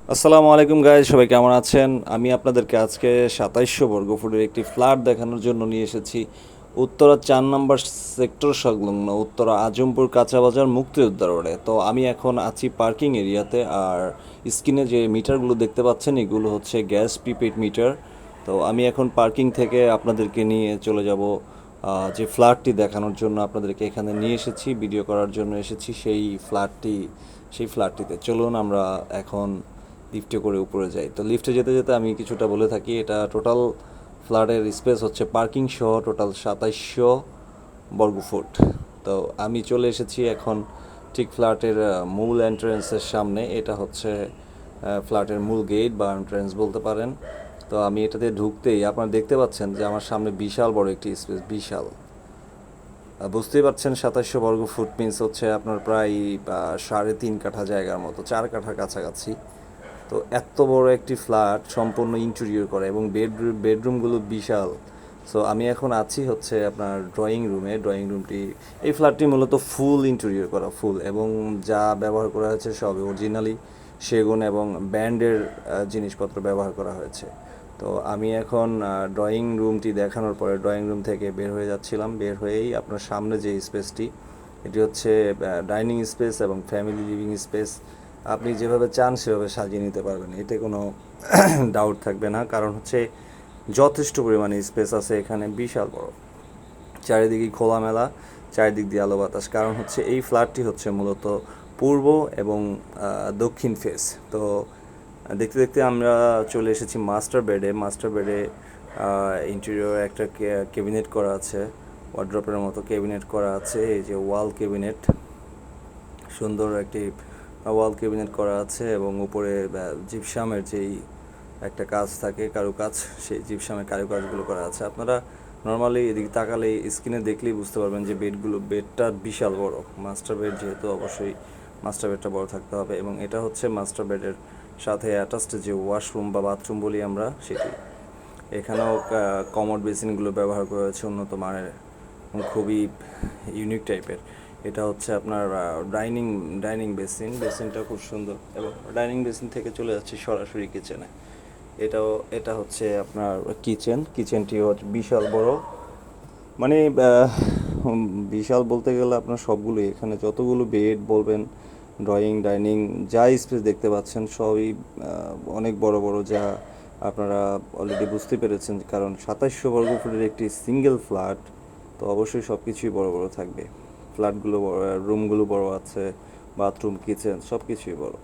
আসসালামু আলাইকুম গাইজ, সবাই কেমন আছেন? আমি আপনাদেরকে আজকে 2700 বর্গফুটের একটি ফ্ল্যাট দেখানোর জন্য নিয়ে এসেছি উত্তরা 4 নম্বর সেক্টর সংলগ্ন উত্তরা আজমপুর কাঁচাবাজার মুক্তিযোদ্ধা রোডে। তো আমি এখন আছি পার্কিং এরিয়াতে। আর স্ক্রিনে যে মিটারগুলো দেখতে পাচ্ছেন এগুলো হচ্ছে গ্যাস প্রিপেড মিটার। তো আমি এখন পার্কিং থেকে আপনাদেরকে নিয়ে চলে যাব যে ফ্ল্যাটটি দেখানোর জন্য আপনাদেরকে এখানে নিয়ে এসেছি, ভিডিও করার জন্য এসেছি সেই ফ্ল্যাটটিতে চলুন আমরা এখন লিফটে করে উপরে যাই। তো লিফটে যেতে যেতে আমি কিছুটা বলে থাকি। এটা টোটাল ফ্ল্যাটের স্পেস হচ্ছে পার্কিং সহ টোটাল 2700 বর্গফুট। তো আমি চলে এসেছি এখন ঠিক ফ্ল্যাটের মূল এন্ট্রেন্সের সামনে। এটা হচ্ছে ফ্ল্যাটের মূল গেট বা এন্ট্রেন্স বলতে পারেন। তো আমি এটাতে ঢুকতেই আপনারা দেখতে পাচ্ছেন যে আমার সামনে বিশাল বড় একটি স্পেস, বিশাল। বুঝতেই পারছেন 2700 বর্গফুট মিনস হচ্ছে আপনার প্রায় 3.5 কাঠা জায়গার মতো, 4 কাঠার কাছাকাছি। তো এত বড় একটি ফ্ল্যাট সম্পূর্ণ ইন্টেরিয়র করা এবং বেডরুমগুলো বিশাল। সো আমি এখন আছি হচ্ছে আপনার ড্রয়িং রুমে। ড্রয়িং রুমটি, এই ফ্ল্যাটটি মূলত ফুল ইন্টেরিয়র করা, ফুল, এবং যা ব্যবহার করা হয়েছে সব অরিজিনালি সেগুন এবং ব্র্যান্ডের জিনিসপত্র ব্যবহার করা হয়েছে। তো আমি এখন ড্রয়িং রুমটি দেখানোর পরে ড্রয়িং রুম থেকে বের হয়ে যাচ্ছিলাম। বের হয়েই আপনার সামনে যে স্পেসটি, এটি হচ্ছে ডাইনিং স্পেস এবং ফ্যামিলি লিভিং স্পেস। আপনি যেভাবে চান সেভাবে সাজিয়ে নিতে পারবেন, এতে কোনো ডাউট থাকবে না। কারণ হচ্ছে যথেষ্ট পরিমাণে স্পেস আছে এখানে, বিশাল বড়, চারিদিকেই খোলামেলা, চারিদিক দিয়ে আলো বাতাস। কারণ হচ্ছে এই ফ্ল্যাটটি হচ্ছে মূলত পূর্ব এবং দক্ষিণ ফেস। তো দেখতে দেখতে আমরা চলে এসেছি মাস্টার বেডে। মাস্টার বেডে ইন্টেরিয়র একটা ক্যাবিনেট করা আছে, ওয়ার্ড্রপের মতো ক্যাবিনেট করা আছে। এই যে ওয়াল ক্যাবিনেট, সুন্দর একটি ওয়াল ক্যাবিনেট করা আছে এবং উপরে জিপসামের যেই একটা কাজ থাকে, কারুকাজ, সেই জিপসামের কারুকাজগুলো করা আছে। আপনারা নর্মালি এদিকে তাকালে স্ক্রিনে দেখলেই বুঝতে পারবেন যে বেডটা বিশাল বড়। মাস্টার বেড যেহেতু অবশ্যই মাস্টার বেডটা বড় থাকতে হবে। এবং এটা হচ্ছে মাস্টার বেডের সাথে অ্যাটাচড যে ওয়াশরুম বা বাথরুম বলি আমরা, সেটি। এখানেও কমোড বেসিনগুলো ব্যবহার করা হয়েছে উন্নত মানের এবং খুবই ইউনিক টাইপের। এটা হচ্ছে আপনার ডাইনিং বেসিনটা খুব সুন্দর। এবং ডাইনিং বেসিন থেকে চলে যাচ্ছে সরাসরি কিচেনে। এটা হচ্ছে আপনার কিচেনটিও বিশাল বড়। মানে বিশাল বলতে গেলে আপনার সবগুলোই, এখানে যতগুলো বেড বলবেন, ড্রয়িং, ডাইনিং, যা স্পেস দেখতে পাচ্ছেন সবই অনেক বড় বড়, যা আপনারা অলরেডি বুঝতে পেরেছেন। কারণ 2700 বর্গফুটের একটি সিঙ্গেল ফ্ল্যাট, তো অবশ্যই সব কিছুই বড় বড় থাকবে। ফ্ল্যাটগুলো বড়, রুমগুলো বড় আছে, বাথরুম, কিচেন সব কিছুই বড়।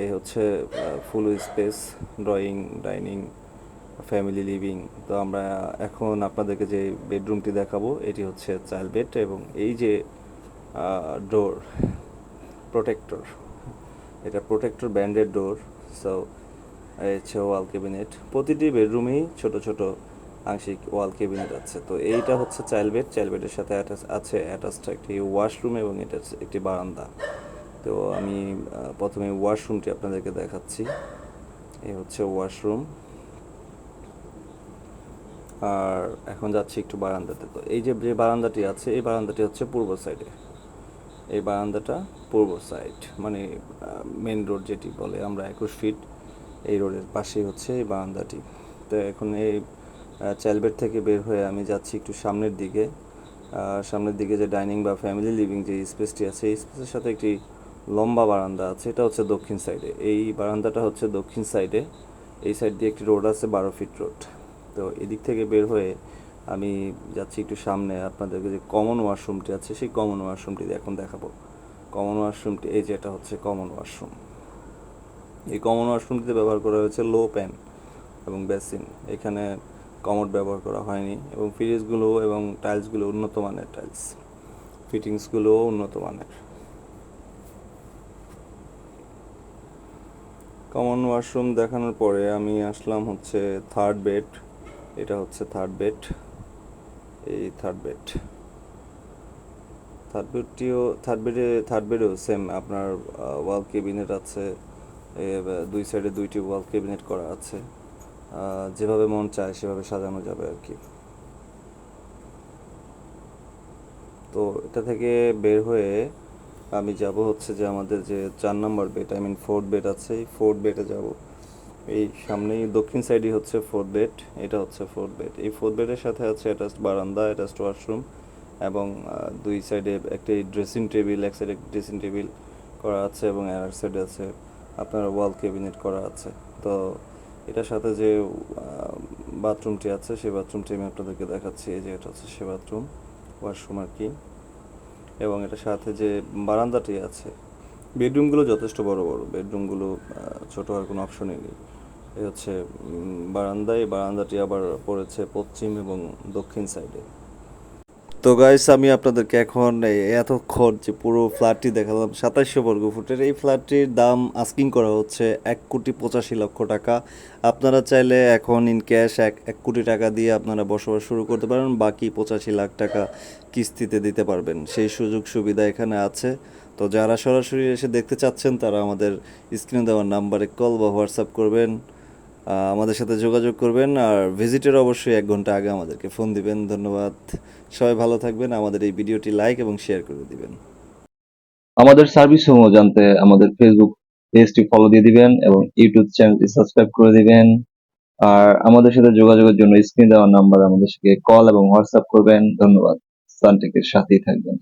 এই হচ্ছে full space, drawing, dining, family living. তো আমরা এখন আপনাদেরকে যে বেডরুমটি দেখাবো এটি হচ্ছে চাইল্ড বেড। এবং এই যে ডোর প্রোটেক্টর, এটা প্রোটেক্টর ব্র্যান্ডের ডোর। সো এই হচ্ছে ওয়াল ক্যাবিনেট। প্রতিটি বেডরুমেই ছোট ছোট আংশিক ওয়াল ক্যাবিনেট আছে। তো এইটা হচ্ছে চাইল্ড বেড। চাইল্ড বেডের সাথে আছে অ্যাটাচড একটি ওয়াশরুম এবং এটা একটি বারান্দা। তো আমি প্রথমে ওয়াশরুমটি আপনাদেরকে দেখাচ্ছি। এই হচ্ছে ওয়াশরুম। আর এখন যাচ্ছি একটু বারান্দাতে। তো এই যে বারান্দাটি আছে, এই বারান্দাটি হচ্ছে পূর্ব সাইডে। এই বারান্দাটা পূর্ব সাইড, মানে মেন রোড যেটি বলে আমরা 21 ফিট, এই রোডের পাশেই হচ্ছে এই বারান্দাটি। তো এখন এই চাইল্ড বেড থেকে বের হয়ে আমি যাচ্ছি একটু সামনের দিকে। সামনের দিকে যে ডাইনিং বা ফ্যামিলি লিভিং যে স্পেসটি আছে, এই স্পেসের সাথে একটি লম্বা বারান্দা আছে। এটা হচ্ছে দক্ষিণ সাইডে, এই বারান্দাটা হচ্ছে দক্ষিণ সাইডে। এই সাইড দিয়ে একটি রোড আছে, 12 ফিট রোড। তো এদিক থেকে বের হয়ে আমি যাচ্ছি একটু সামনে। আপনাদেরকে যে কমন ওয়াশরুমটি আছে সেই কমন ওয়াশরুমটি এখন দেখাবো। কমন ওয়াশরুমটি এই যে, এটা হচ্ছে কমন ওয়াশরুম। এই কমন ওয়াশরুমটিতে ব্যবহার করা হয়েছে লো প্যান এবং বেসিন। এখানে কমোড ব্যবহার করা হয়নি এবং ফ্রিজগুলো এবং টাইলসগুলো উন্নত মানের টাইলস, ফিটিংসগুলোও উন্নত মানের। কমন ওয়াশরুম দেখানোর পরে আমি আসলাম হচ্ছে থার্ড বেড। এটা হচ্ছে থার্ড বেড, এই থার্ড বেড। থার্ড বেডেও সেম আপনার ওয়াল ক্যাবিনেট আছে। দুই সাইডে দুইটি ওয়াল ক্যাবিনেট করা আছে। যেভাবে মন চায় সেভাবে সাজানো যাবে আর কি। তো এটা থেকে বের হয়ে আমি যাব হচ্ছে যে আমাদের যে 4 number bed, I mean fourth bed আছে, এই ফোর্থ বেডে যাব। এই সামনেই দক্ষিণ সাইডই হচ্ছে ফোর্থ বেড, এটা হচ্ছে ফোর্থ বেড। এই ফোর্থ বেডের সাথে আছে অ্যাটাচড বারান্দা, অ্যাটাচড ওয়াশরুম, এবং দুই সাইডে একটি ড্রেসিং টেবিল, এক সাইডে ড্রেসিং টেবিল করা আছে এবং আর সাইডে আছে আপনার ওয়াল ক্যাবিনেট করা আছে। তো এটার সাথে যে বাথরুমটি আছে সেই বাথরুমটি আমি আপনাদেরকে দেখাচ্ছি। এই যে এটা হচ্ছে সে বাথরুম, ওয়াশরুম আর কি। এবং এটার সাথে যে বারান্দাটি আছে, বেডরুমগুলো যথেষ্ট বড় বড়, বেডরুমগুলো ছোট হওয়ার কোনো অপশনই নেই। এই হচ্ছে বারান্দা, এই বারান্দাটি আবার পড়েছে পশ্চিম এবং দক্ষিণ সাইডে। তো গাইস, আমি আপনাদেরকে এখন এতক্ষণ যে পুরো ফ্ল্যাটটি দেখালাম 2700 বর্গ ফুটের, এই ফ্ল্যাটটির দাম আস্কিং করা হচ্ছে 1,85,00,000 টাকা। আপনারা চাইলে এখন ইন ক্যাশ 1 কোটি টাকা দিয়ে আপনারা বসবাস শুরু করতে পারেন, বাকি 85 লাখ টাকা কিস্তিতে দিতে পারবেন, সেই সুযোগ সুবিধা এখানে আছে। তো যারা সরাসরি এসে দেখতে চাচ্ছেন তারা আমাদের স্ক্রিনে দেওয়া নাম্বারে কল বা হোয়াটসঅ্যাপ করবেন, আমাদের সাথে যোগাযোগ করবেন। আর ভিজিটের অবশ্যই 1 ঘন্টা আগে আমাদেরকে ফোন দিবেন। ধন্যবাদ, সবাই ভালো থাকবেন। আমাদের এই ভিডিওটি লাইক এবং শেয়ার করে দিবেন। আমাদের সার্ভিস সমূহ জানতে আমাদের ফেসবুক পেজটি ফলো দিয়ে দিবেন এবং ইউটিউব চ্যানেলটি সাবস্ক্রাইব করে দিবেন। আর আমাদের সাথে যোগাযোগের জন্য স্ক্রিন দেওয়া নাম্বার আমাদের সাথে কল এবং হোয়াটসঅ্যাপ করবেন। ধন্যবাদ। সানটেকের সাথেই থাকবেন।